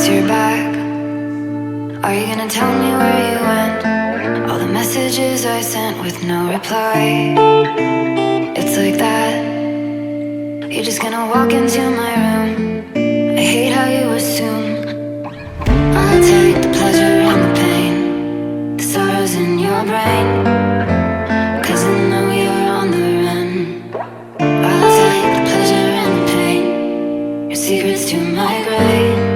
you're back. Are you gonna tell me where you went? All the messages I sent with no reply. It's like that. You're just gonna walk into my room. I hate how you assume I'll take the pleasure and the pain, the sorrows in your brain, 'cause I know you're on the run. I'll take the pleasure and the pain, your secrets to my grave.